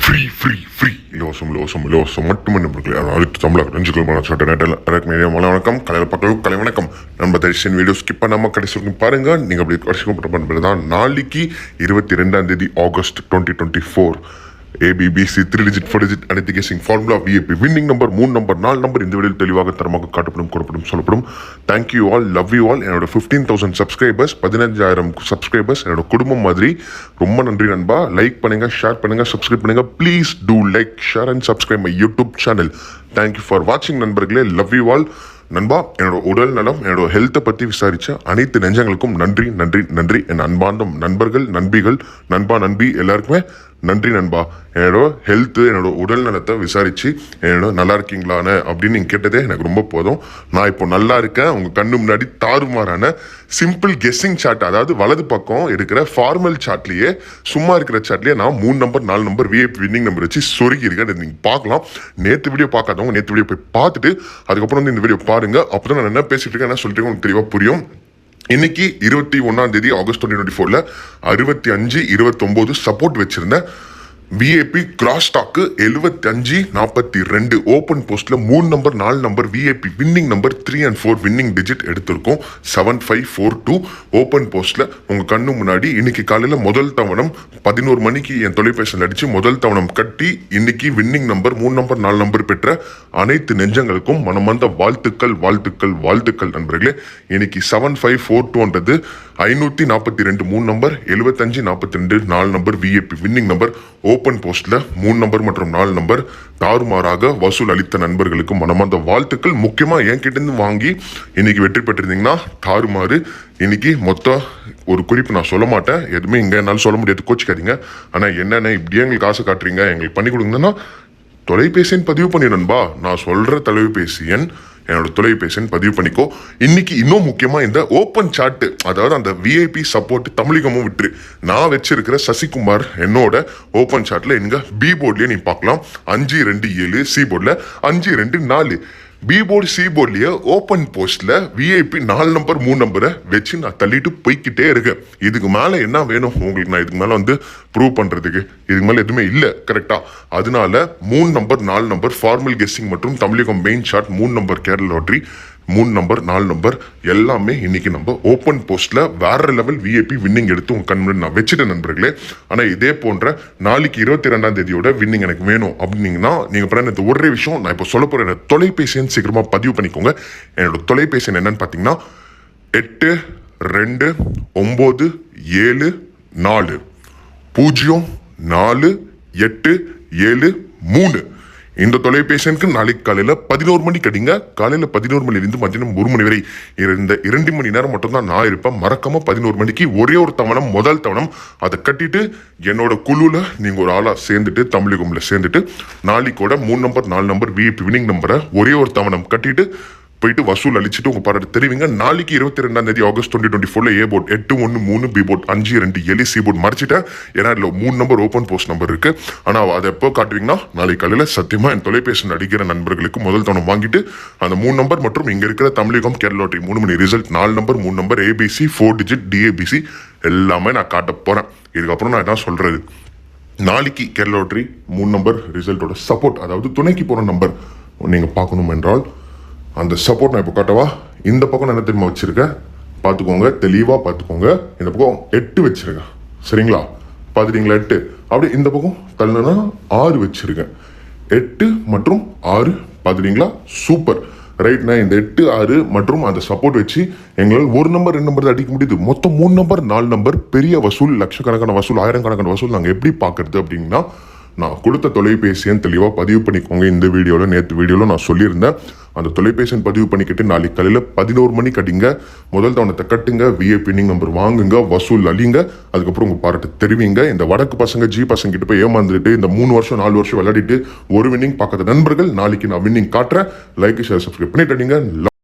Free இலவசம் மட்டுமே நம்பர்களே அடுத்து தமிழக ரஞ்சுகள் சட்ட நேரில் வணக்கம் கலையில் பக்கம் கலை வணக்கம் நம்ம தரிசன வீடியோ ஸ்கிப் பண்ணாமல் கடைசி வரைக்கும் பாருங்க. நீங்கள் அப்படி கடைசி பண்ணுறது தான் நாளைக்கு 22 ஆகஸ்ட் 2024 ABBC 3 digit 4 digit அனைத்து guessing formula VIP winning number 3 number 4 number இந்த வீடியோவில் தெளிவாக தரமாக காட்டப்படும் கூறப்படும் சொல்லப்படும். Thank you all, love you all. என்னோட 15,000 சப்ஸ்கிரைபர்ஸ் 15,000 சப்ஸ்கிரைபர்ஸ் என்னோட குடும்பம் மாதிரி. ரொம்ப நன்றி நண்பா. லைக் பண்ணுங்க, ஷேர் பண்ணுங்க, சப்ஸ்கிரைப் பண்ணுங்க. Please do like, share and subscribe my YouTube channel. Thank you for வாட்சிங் நண்பர்களே. Love you all. நண்பா, என்னோட உடல் நலம், என்னோட ஹெல்த்தை பற்றி விசாரித்த அனைத்து நெஞ்சங்களுக்கும் நன்றி நன்றி நன்றி. என் அன்பார்ந்த நண்பர்கள், நண்பிகள், நண்பா, நண்பி எல்லாருக்குமே நன்றி நண்பா. என்னோட ஹெல்த்து, என்னோட உடல் நலத்தை விசாரித்து என்னோட நல்லா இருக்கீங்களான்னு அப்படின்னு நீங்கள் கேட்டதே எனக்கு ரொம்ப போதும். நான் இப்போ நல்லா இருக்கேன். உங்கள் கண்ணு முன்னாடி தாறுமாறான சிம்பிள் கெஸ்ஸிங் சாட், அதாவது வலது பக்கம் இருக்கிற ஃபார்மல் சாட்லேயே, சும்மா இருக்கிற சாட்லேயே நான் 3 number 4 number VIP winning number வச்சு சொருகி இருக்கேன். நீங்கள் பார்க்கலாம். நேற்று வீடியோ பார்க்காதவங்க நேற்று வீடியோ போய் பார்த்துட்டு அதுக்கப்புறம் வந்து இந்த வீடியோ பாருங்க. அப்போ தான் நான் என்ன பேசிட்டு இருக்கேன், என்ன சொல்லிட்டு உங்களுக்கு தெளிவாக புரியும். இன்னைக்கு 21 ஆகஸ்ட் 2024 65 29 சப்போர்ட் வச்சிருந்தேன். VIP கிராஸ் ஸ்டாக்கு 75-42 ஓப்பன் போஸ்ட்ல 3 number 4 number VIP winning number 3 and 4 winning digit எடுத்திருக்கோம். 7542 ஓப்பன் போஸ்ட்ல உங்க கண்ணு முன்னாடி இன்னைக்கு காலையில முதல் தவணம் 11 மணிக்கு என் தொலைபேசியில் அடிச்சு முதல் தவணம் கட்டி இன்னைக்கு வின்னிங் நம்பர் 3 நம்பர் 4 நம்பர் பெற்ற அனைத்து நெஞ்சங்களுக்கும் மனமார்ந்த வாழ்த்துக்கள் வாழ்த்துக்கள் வாழ்த்துக்கள் நண்பர்களே. இன்னைக்கு 7542 542 3 number 75-42 4 number VIP winning number open போஸ்ட்ல 3 நம்பர் மற்றும் 4 நம்பர் தாறுமாறாக வசூல் அளித்த நண்பர்களுக்கு மனமார்ந்த வாழ்த்துக்கள். முக்கியமா என்கிட்ட இருந்து வாங்கி இன்னைக்கு வெற்றி பெற்றிருந்தீங்கன்னா தாறுமாறு. இன்னைக்கு மொத்தம் ஒரு குறிப்பு நான் சொல்ல மாட்டேன், எதுவுமே இங்க என்னால சொல்ல முடியாது, கோச்சிக்காதீங்க. ஆனா என்னென்ன இப்படியே எங்களுக்கு ஆசை காட்டுறீங்க, எங்களுக்கு பண்ணி கொடுங்கன்னா தொலைபேசி எண் பதிவு பண்ணிடணும்பா. நான் சொல்ற தொலைபேசி எண், என்னோட தொலைபேசி எண் பதிவு பண்ணிக்கோ. இன்னைக்கு இன்னும் முக்கியமா இந்த ஓப்பன் சாட்டு, அதாவது அந்த VIP சப்போர்ட் தமிழகமும் விட்டு நான் வச்சிருக்கிற சசிகுமார் என்னோட ஓப்பன் சாட்ல எங்க பி போர்ட்லயே நீ பார்க்கலாம். 527 சி போர்ட்ல 524 பி போர்டு சி போர்ட்லயே ஓப்பன் போஸ்ட்ல VIP 4 நம்பர் 3 நம்பரை வச்சு நான் தள்ளிட்டு போய்கிட்டே இருக்கேன். இதுக்கு மேல என்ன வேணும் உங்களுக்கு? நான் இதுக்கு மேல வந்து ப்ரூவ் பண்றதுக்கு இதுக்கு மேல எதுவுமே இல்லை, கரெக்டா? அதனால 3 நம்பர் 4 நம்பர் ஃபார்மல் கெஸ்ஸிங் மற்றும் Tamilagam main shot 3 number Kerala lottery 3 number 4 number எல்லாமே இன்னைக்கு நம்ம ஓப்பன் போஸ்ட்ல வேற லெவல் VIP வின்னிங் எடுத்து உங்க கண் முன்னாடி நான் வச்சுட்டேன் நண்பர்களே. ஆனா இதே போன்ற நாளைக்கு 22 வின்னிங் எனக்கு வேணும் அப்படின்னீங்கன்னா நீங்க பண்ண ஒரே விஷயம் நான் இப்போ சொல்ல போற தொலைபேசி எண் சீக்கிரமா பதிவு பண்ணிக்கோங்க. என்னோட தொலைபேசி எண் என்னன்னு பாத்தீங்கன்னா 8229404873. இந்த தொலைபேசிக்கு நாளைக்கு காலையில 11 மணிக்கு அடிங்க. காலையில 11 மணிலிருந்து மத்தியானம் 1 மணி வரை இந்த 2 மணி நேரம் மட்டும் தான் நான் இருப்பேன். மறக்காம 11 மணிக்கு ஒரே ஒரு தவணம், முதல் தவணம் அதை கட்டிட்டு என்னோட குழுல நீங்க ஒரு ஆளா சேர்ந்துட்டு தமிழகம்ல சேர்ந்துட்டு நாளைக்கோட 3 நம்பர் 4 நம்பர் VIP வின்னிங் நம்பரை ஒரே ஒரு தவணம் கட்டிட்டு போயிட்டு வசூல் அளிச்சுட்டு உங்க பாராட்டு தெரிவிங்க. நாளைக்கு 22 August 2024 A board 813 B board 527 C board மறைச்சிட்டேன். ஏன்னா இதுல 3 நம்பர் ஓப்பன் போஸ்ட் நம்பர் இருக்கு. ஆனா அதை எப்போ காட்டுவீங்கன்னா நாளைக்கு காலையில சத்தியமா என் தொலைபேசி அடிக்கிற நண்பர்களுக்கு முதல் தவணம் வாங்கிட்டு அந்த 3 நம்பர் மற்றும் இங்க இருக்கிற தமிழகம் கேரள லாட்டரி 3 மணி result 4 number 3 number ABC 4 digit DABC எல்லாமே நான் காட்ட போறேன். இதுக்கப்புறம் நான் என்ன சொல்றது, நாளைக்கு கேரள லாட்டரி 3 நம்பர் ரிசல்ட்டோட சப்போர்ட், அதாவது துணைக்கு போற நம்பர் நீங்க பார்க்கணும் என்றால் அந்த சப்போர்ட் நான் இப்போ காட்டவா. இந்த பக்கம் என்ன தெரியுமா வச்சிருக்கேன், பார்த்துக்கோங்க, தெளிவாக பார்த்துக்கோங்க. இந்த பக்கம் 8 வச்சிருக்கேன், சரிங்களா? பார்த்துட்டீங்களா? 8 அப்படி இந்த பக்கம் தள்ளுனா 6 வச்சிருக்கேன். 8 மற்றும் 6 பார்த்துட்டீங்களா? சூப்பர், ரைட்னா? இந்த 8 6 மற்றும் அந்த சப்போர்ட் வச்சு எங்களால் 1 நம்பர் 2 நம்பர் தான் அடிக்க முடியுது. மொத்தம் 3 நம்பர் 4 நம்பர் பெரிய வசூல், லட்சக்கணக்கான வசூல், ஆயிரக்கணக்கான வசூல் நாங்கள் எப்படி பார்க்கறது அப்படின்னா நான் கொடுத்த தொலைபேசியன் தெளிவாக பதிவு பண்ணிக்கோங்க. இந்த வீடியோவில் நேற்று வீடியோவில் நான் சொல்லியிருந்தேன். அந்த தொலைபேசியன் பதிவு பண்ணிக்கிட்டு நாளைக்கு காலையில் 11 மணிக்கு அடிங்க. முதல் தவணத்தை கட்டுங்க, VIP வின்னிங் நம்பர் வாங்குங்க, வசூல் அழிங்க. அதுக்கப்புறம் உங்கள் பாராட்டு தெரிவிங்க. இந்த வடக்கு பசங்க G பசங்க கிட்ட போய் ஏமாந்துட்டு இந்த 3 வருஷம் 4 வருஷம் விளையாடிட்டு ஒரு வின்னிங் பார்க்காத நண்பர்கள் நாளைக்கு நான் வின்னிங் காட்டுறேன். லைக் ஷேர் சப்ஸ்கிரைப் பண்ணிட்டு அடிங்க.